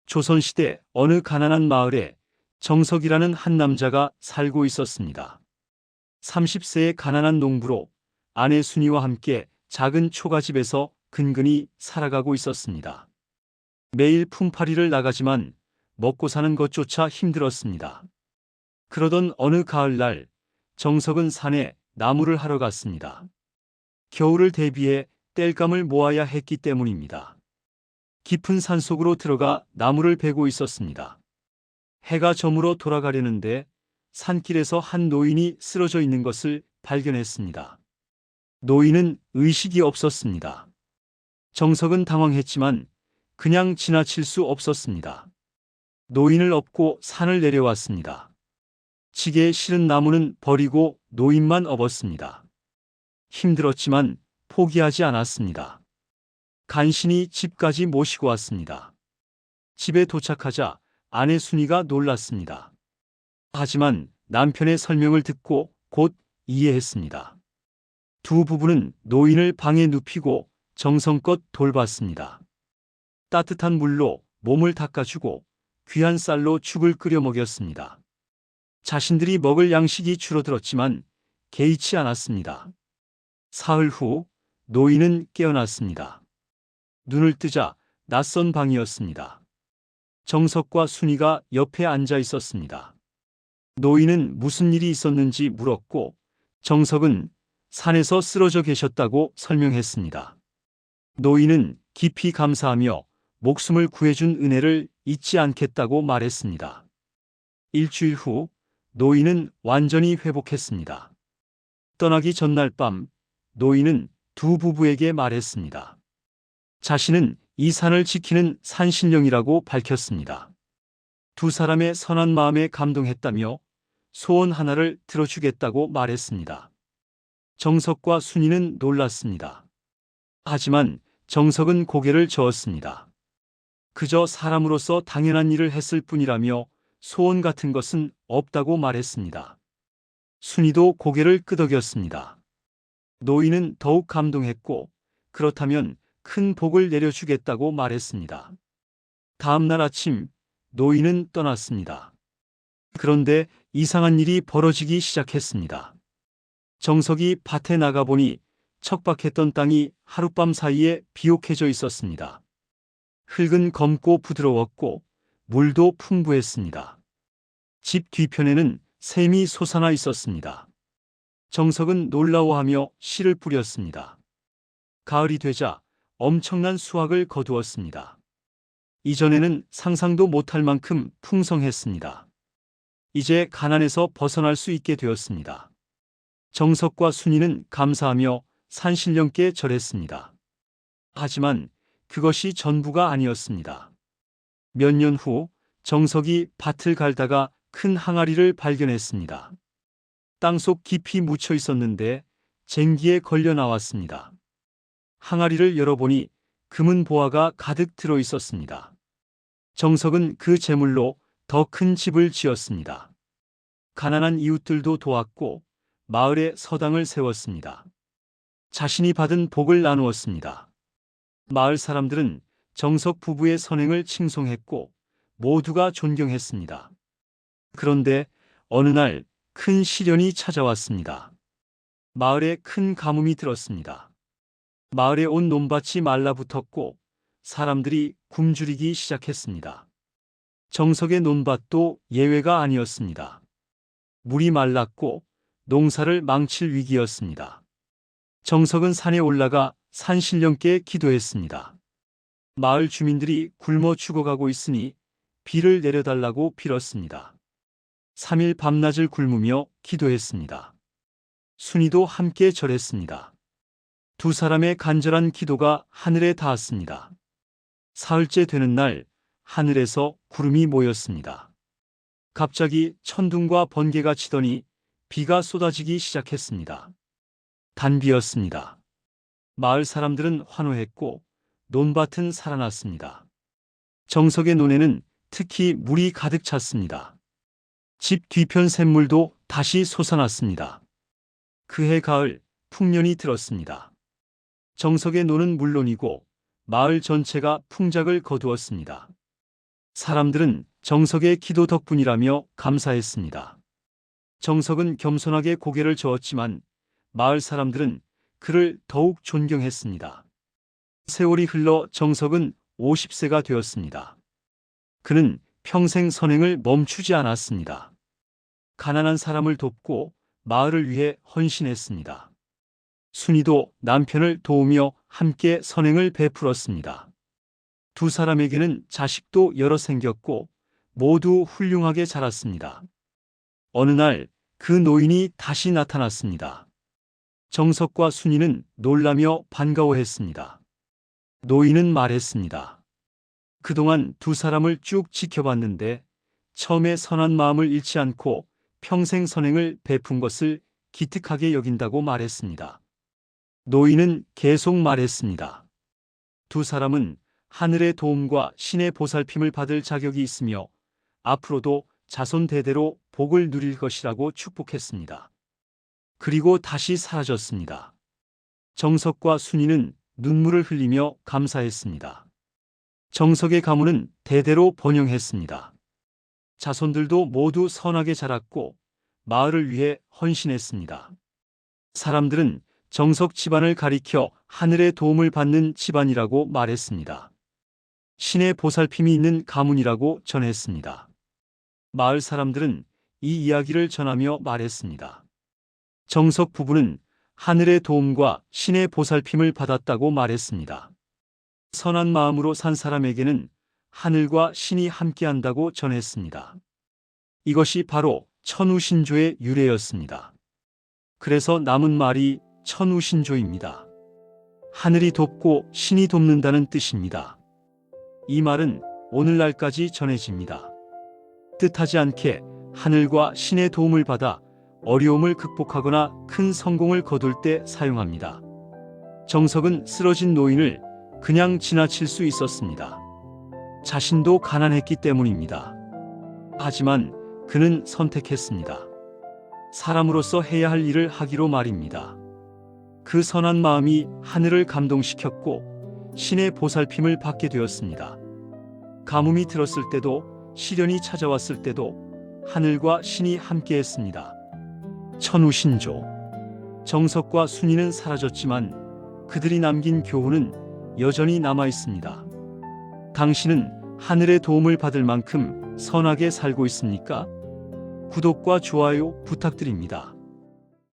조선시대 어느 가난한 마을에 정석이라는 한 남자가 살고 있었습니다. 30세의 가난한 농부로 아내 순이와 함께 작은 초가집에서 근근히 살아가고 있었습니다. 매일 품팔이를 나가지만 먹고 사는 것조차 힘들었습니다. 그러던 어느 가을날 정석은 산에 나무를 하러 갔습니다. 겨울을 대비해 땔감을 모아야 했기 때문입니다. 깊은 산속으로 들어가 나무를 베고 있었습니다. 해가 저물어 돌아가려는데 산길에서 한 노인이 쓰러져 있는 것을 발견했습니다. 노인은 의식이 없었습니다. 정석은 당황했지만 그냥 지나칠 수 없었습니다. 노인을 업고 산을 내려왔습니다. 지게에 실은 나무는 버리고 노인만 업었습니다. 힘들었지만 포기하지 않았습니다. 간신히 집까지 모시고 왔습니다. 집에 도착하자 아내 순이가 놀랐습니다. 하지만 남편의 설명을 듣고 곧 이해했습니다. 두 부부는 노인을 방에 눕히고 정성껏 돌봤습니다. 따뜻한 물로 몸을 닦아주고 귀한 쌀로 죽을 끓여 먹였습니다. 자신들이 먹을 양식이 줄어들었지만 개의치 않았습니다. 사흘 후 노인은 깨어났습니다. 눈을 뜨자 낯선 방이었습니다. 정석과 순이가 옆에 앉아 있었습니다. 노인은 무슨 일이 있었는지 물었고 정석은 산에서 쓰러져 계셨다고 설명했습니다. 노인은 깊이 감사하며 목숨을 구해준 은혜를 잊지 않겠다고 말했습니다. 일주일 후 노인은 완전히 회복했습니다. 떠나기 전날 밤 노인은 두 부부에게 말했습니다. 자신은 이 산을 지키는 산신령이라고 밝혔습니다. 두 사람의 선한 마음에 감동했다며 소원 하나를 들어주겠다고 말했습니다. 정석과 순이는 놀랐습니다. 하지만 정석은 고개를 저었습니다. 그저 사람으로서 당연한 일을 했을 뿐이라며 소원 같은 것은 없다고 말했습니다. 순이도 고개를 끄덕였습니다. 노인은 더욱 감동했고 그렇다면 큰 복을 내려주겠다고 말했습니다. 다음 날 아침 노인은 떠났습니다. 그런데 이상한 일이 벌어지기 시작했습니다. 정석이 밭에 나가보니 척박했던 땅이 하룻밤 사이에 비옥해져 있었습니다. 흙은 검고 부드러웠고 물도 풍부했습니다. 집 뒤편에는 샘이 솟아나 있었습니다. 정석은 놀라워하며 씨를 뿌렸습니다. 가을이 되자 엄청난 수확을 거두었습니다. 이전에는 상상도 못할 만큼 풍성했습니다. 이제 가난에서 벗어날 수 있게 되었습니다. 정석과 순이는 감사하며 산신령께 절했습니다. 하지만 그것이 전부가 아니었습니다. 몇 년 후 정석이 밭을 갈다가 큰 항아리를 발견했습니다. 땅속 깊이 묻혀 있었는데 쟁기에 걸려 나왔습니다. 항아리를 열어보니 금은 보화가 가득 들어 있었습니다. 정석은 그 재물로 더 큰 집을 지었습니다. 가난한 이웃들도 도왔고 마을에 서당을 세웠습니다. 자신이 받은 복을 나누었습니다. 마을 사람들은 정석 부부의 선행을 칭송했고 모두가 존경했습니다. 그런데 어느 날 큰 시련이 찾아왔습니다. 마을에 큰 가뭄이 들었습니다. 마을의 온 논밭이 말라붙었고 사람들이 굶주리기 시작했습니다. 정석의 논밭도 예외가 아니었습니다. 물이 말랐고 농사를 망칠 위기였습니다. 정석은 산에 올라가 산신령께 기도했습니다. 마을 주민들이 굶어 죽어가고 있으니 비를 내려달라고 빌었습니다. 3일 밤낮을 굶으며 기도했습니다. 순이도 함께 절했습니다. 두 사람의 간절한 기도가 하늘에 닿았습니다. 사흘째 되는 날 하늘에서 구름이 모였습니다. 갑자기 천둥과 번개가 치더니 비가 쏟아지기 시작했습니다. 단비였습니다. 마을 사람들은 환호했고 논밭은 살아났습니다. 정석의 논에는 특히 물이 가득 찼습니다. 집 뒤편 샘물도 다시 솟아났습니다. 그해 가을 풍년이 들었습니다. 정석의 논은 물론이고 마을 전체가 풍작을 거두었습니다. 사람들은 정석의 기도 덕분이라며 감사했습니다. 정석은 겸손하게 고개를 저었지만 마을 사람들은 그를 더욱 존경했습니다. 세월이 흘러 정석은 50세가 되었습니다. 그는 평생 선행을 멈추지 않았습니다. 가난한 사람을 돕고 마을을 위해 헌신했습니다. 순이도 남편을 도우며 함께 선행을 베풀었습니다. 두 사람에게는 자식도 여러 생겼고 모두 훌륭하게 자랐습니다. 어느 날 그 노인이 다시 나타났습니다. 정석과 순이는 놀라며 반가워했습니다. 노인은 말했습니다. 그동안 두 사람을 쭉 지켜봤는데 처음에 선한 마음을 잃지 않고 평생 선행을 베푼 것을 기특하게 여긴다고 말했습니다. 노인은 계속 말했습니다. 두 사람은 하늘의 도움과 신의 보살핌을 받을 자격이 있으며 앞으로도 자손 대대로 복을 누릴 것이라고 축복했습니다. 그리고 다시 사라졌습니다. 정석과 순이는 눈물을 흘리며 감사했습니다. 정석의 가문은 대대로 번영했습니다. 자손들도 모두 선하게 자랐고 마을을 위해 헌신했습니다. 사람들은 정석 집안을 가리켜 하늘의 도움을 받는 집안이라고 말했습니다. 신의 보살핌이 있는 가문이라고 전했습니다. 마을 사람들은 이 이야기를 전하며 말했습니다. 정석 부부는 하늘의 도움과 신의 보살핌을 받았다고 말했습니다. 선한 마음으로 산 사람에게는 하늘과 신이 함께한다고 전했습니다. 이것이 바로 천우신조의 유래였습니다. 그래서 남은 말이 천우신조입니다. 하늘이 돕고 신이 돕는다는 뜻입니다. 이 말은 오늘날까지 전해집니다. 뜻하지 않게 하늘과 신의 도움을 받아 어려움을 극복하거나 큰 성공을 거둘 때 사용합니다. 정석은 쓰러진 노인을 그냥 지나칠 수 있었습니다. 자신도 가난했기 때문입니다. 하지만 그는 선택했습니다. 사람으로서 해야 할 일을 하기로 말입니다. 그 선한 마음이 하늘을 감동시켰고 신의 보살핌을 받게 되었습니다. 가뭄이 들었을 때도 시련이 찾아왔을 때도 하늘과 신이 함께했습니다. 천우신조. 정석과 순이는 사라졌지만 그들이 남긴 교훈은 여전히 남아 있습니다. 당신은 하늘의 도움을 받을 만큼 선하게 살고 있습니까? 구독과 좋아요 부탁드립니다.